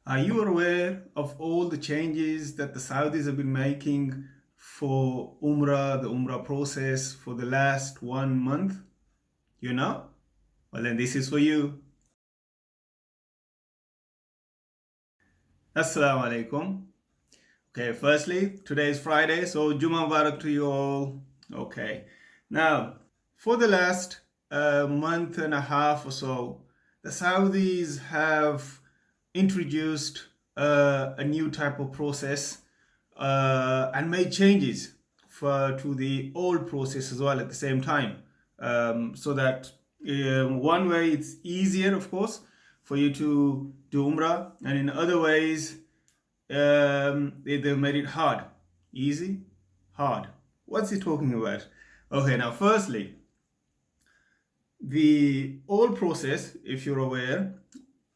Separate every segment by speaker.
Speaker 1: Are you aware of all the changes that the Saudis have been making for Umrah, the Umrah process for the last 1 month? You know? Well, then this is for you. Assalamu alaikum. Okay, firstly, today is Friday, so Juma Mubarak to you all. Okay, now for the last month and a half or so, the Saudis have introduced a new type of process and made changes to the old process as well at the same time. So that one way it's easier, of course, for you to do Umrah, and in other ways they've made it hard. Easy, hard. What's he talking about? Okay, now firstly, the old process, if you're aware,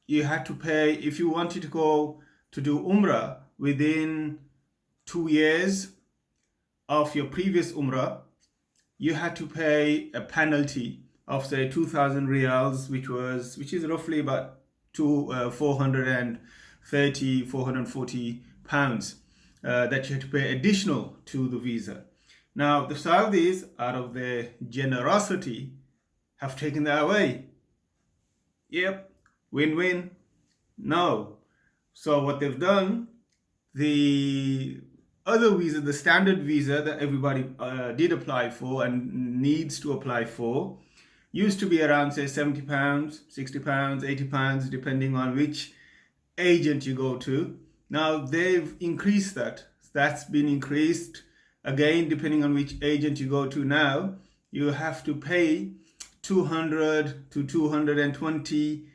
Speaker 1: you had to pay if you wanted to go to do Umrah within 2 years of your previous Umrah. You had to pay a penalty of say 2,000 riyals, which is roughly about 440 pounds that you had to pay additional to the visa. Now the Saudis, out of their generosity, have taken that away. Yep, win-win. No. So what they've done, the other visa, the standard visa that everybody did apply for and needs to apply for, used to be around say £70, £60, £80, depending on which agent you go to. Now they've increased that. That's been increased again, depending on which agent you go to. Now you have to pay £200 to £220,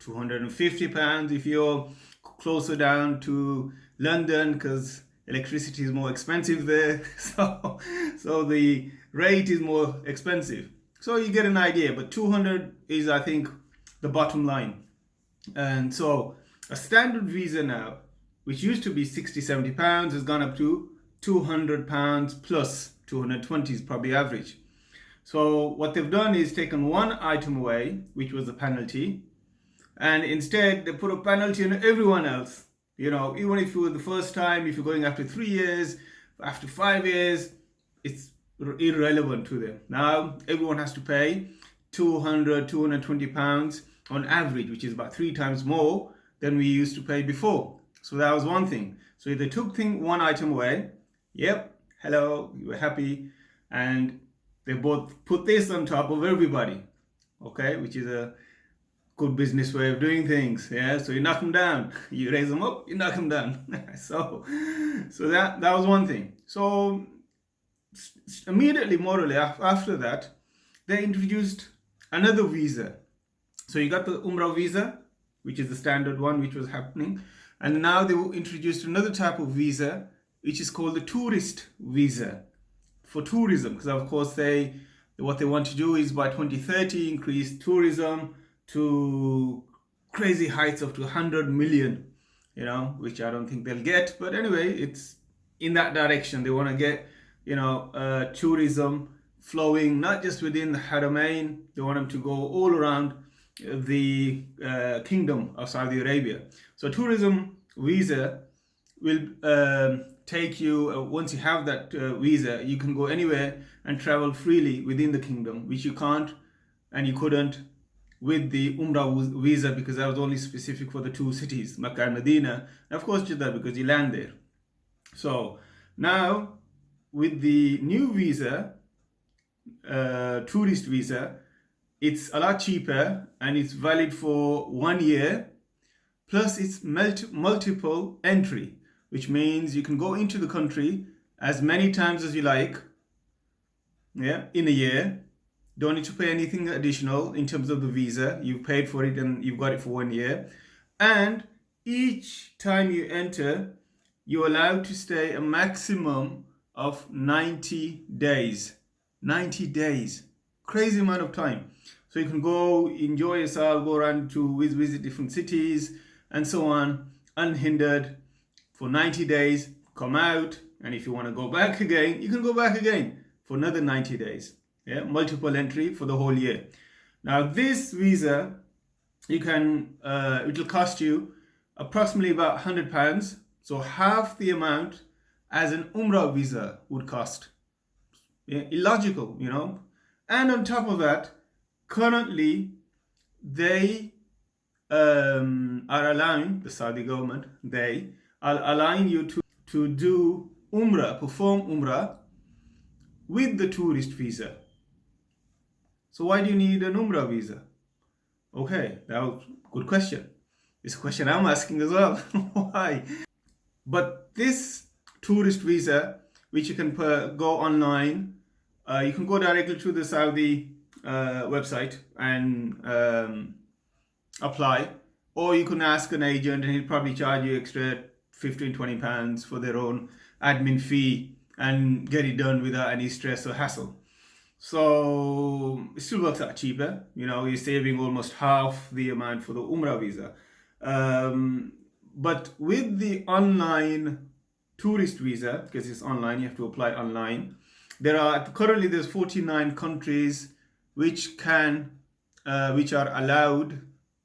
Speaker 1: £250 if you're closer down to London, because electricity is more expensive there. So the rate is more expensive. So you get an idea, but 200 is, I think, the bottom line. And so a standard visa now, which used to be £60-70, has gone up to £200 plus. 220 is probably average. So what they've done is taken one item away, which was the penalty, and instead they put a penalty on everyone else. You know, even if you were the first time, if you're going after 3 years, after 5 years, it's irrelevant to them. Now everyone has to pay £220 on average, which is about 3 times more than we used to pay before. So that was one thing. So they took one item away. Yep, hello, you were happy, and they both put this on top of everybody. Okay, which is a good business way of doing things. Yeah, so you knock them down, you raise them up, you knock them down. so that was one thing. So immediately, morally, after that, they introduced another visa. So you got the Umrah visa, which is the standard one, which was happening, and now they introduced another type of visa, which is called the tourist visa, for tourism, because of course what they want to do is by 2030 increase tourism to crazy heights of 100 million, which I don't think they'll get, but anyway, it's in that direction. They want to get tourism flowing not just within the Haramain. They want them to go all around the kingdom of Saudi Arabia. So tourism visa will take you, once you have that visa, you can go anywhere and travel freely within the kingdom, which you can't and you couldn't with the Umrah visa, because that was only specific for the two cities, Makkah and Medina, and of course Jeddah, because you land there. So now with the new visa, tourist visa, it's a lot cheaper and it's valid for 1 year, plus it's multiple entry, which means you can go into the country as many times as you like, in a year. Don't need to pay anything additional in terms of the visa. You've paid for it and you've got it for 1 year. And each time you enter, you're allowed to stay a maximum of 90 days. 90 days. Crazy amount of time. So you can go enjoy yourself, go around to visit different cities and so on, unhindered for 90 days, come out, and if you want to go back again, you can go back again for another 90 days. Yeah, multiple entry for the whole year. Now this visa, you can, it'll cost you approximately about £100. So half the amount as an Umrah visa would cost. Yeah, illogical, you know. And on top of that, currently they are allowing, the Saudi government, they are allowing you to do Umrah, perform Umrah with the tourist visa. So why do you need an Umrah visa? Okay, that was a good question. It's a question I'm asking as well. Why? But this tourist visa, which you can go online, you can go directly to the Saudi website and apply, or you can ask an agent and he'll probably charge you extra £15-20 for their own admin fee and get it done without any stress or hassle. So it still works out cheaper. You know, you're saving almost half the amount for the Umrah visa. But with the online tourist visa, because it's online, you have to apply online. Currently there's 49 countries which are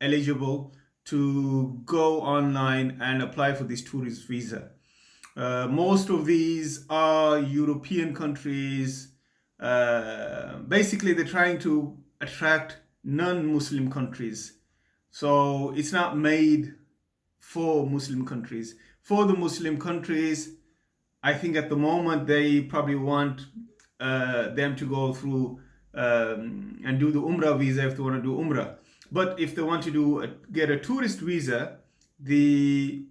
Speaker 1: eligible to go online and apply for this tourist visa. Most of these are European countries. Basically, they're trying to attract non-Muslim countries. So it's not made for Muslim countries. For the Muslim countries, I think at the moment they probably want them to go through and do the Umrah visa if they want to do Umrah. But if they want to get a tourist visa, the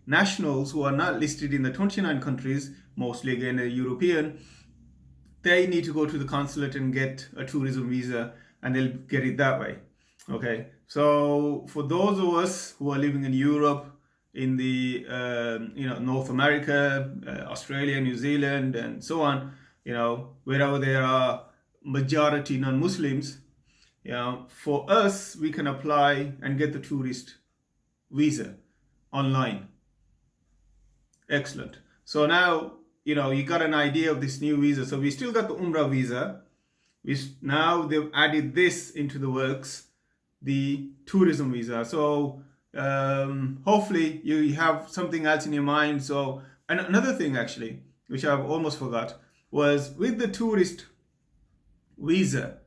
Speaker 1: nationals who are not listed in the 29 countries, mostly again European, they need to go to the consulate and get a tourism visa, and they'll get it that way. Okay, so for those of us who are living in Europe, in the North America, Australia, New Zealand, and so on, wherever there are majority non-Muslims, for us, we can apply and get the tourist visa online. Excellent. So now, you got an idea of this new visa. So we still got the Umrah visa. Now they've added this into the works, the tourism visa. So hopefully you have something else in your mind. So, and another thing actually, which I've almost forgot, was with the tourist visa,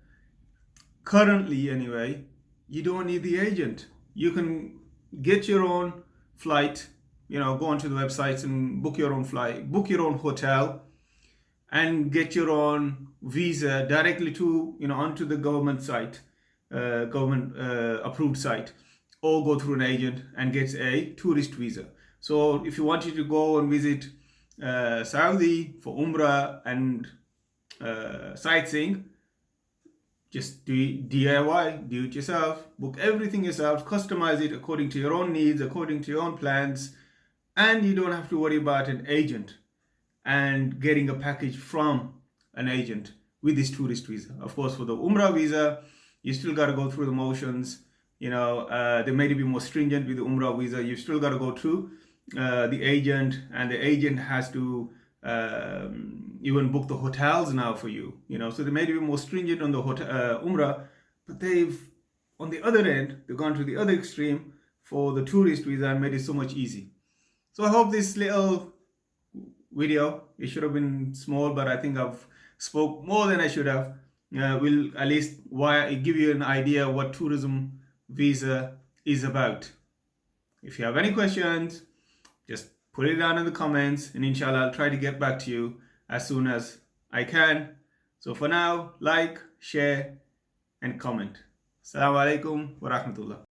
Speaker 1: currently anyway, you don't need the agent. You can get your own flight, go onto the websites and book your own flight, book your own hotel, and get your own visa directly to, onto the government site, government approved site, or go through an agent and get a tourist visa. So if you wanted to go and visit Saudi for Umrah and sightseeing, just do DIY, do it yourself, book everything yourself, customize it according to your own needs, according to your own plans, and you don't have to worry about an agent and getting a package from an agent with this tourist visa. Of course, for the Umrah visa, you still got to go through the motions. They may be more stringent with the Umrah visa. You've still got to go through the agent, and the agent has to even book the hotels now for you. So they may be more stringent on the Umrah, but on the other end, they've gone to the other extreme for the tourist visa and made it so much easy. So I hope this little video, it should have been small, but I think I've spoke more than I should have, will at least give you an idea what tourism visa is about. If you have any questions, just put it down in the comments, and inshallah I'll try to get back to you as soon as I can. So for now, like, share and comment. Assalamu alaikum wa rahmatullah.